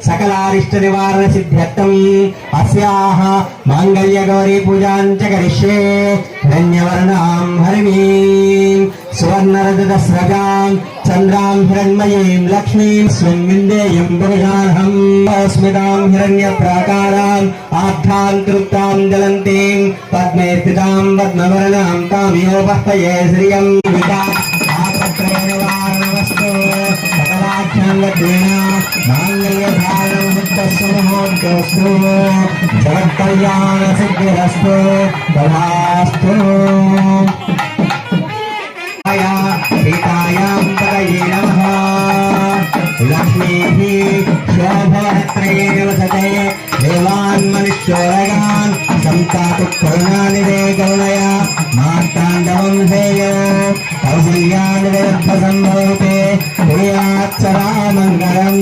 सकलारिष्ट निवारण सिद्ध्यर्थम अस्याः मांगल्य गौरी पूजां च करिष्ये हिरण्यवर्णां हरिणीं सुवर्णरजतस्रजां चन्द्रां हिरण्मयीं लक्ष्मीं स्वंविन्देयं पुरुषार्हं स्मितां हिरण्यप्राकाराम् आद्धां तृप्तां ज्वलन्तीं पद्मे स्थितां पद्मवर्णां काम्योपहये श्रियं आपत्रयनिवारणमस्तु सकलाख्याङ्गत्वेन माङ्गल्यधारणमुक्तस्वमोद्योऽस्तु जगत्कल्याणसिद्धिरस्तु तथास्तु। सीतायां पतये नमः। लक्ष्मीः शोभनत्रयेण वसते देवान् मनुष्योरगान् संतातु करुणानिधे करुणया मार्ताण्डवं सेयो कौसल्यानिधे सम्भवते कुर्यात् सदा मङ्गलम्।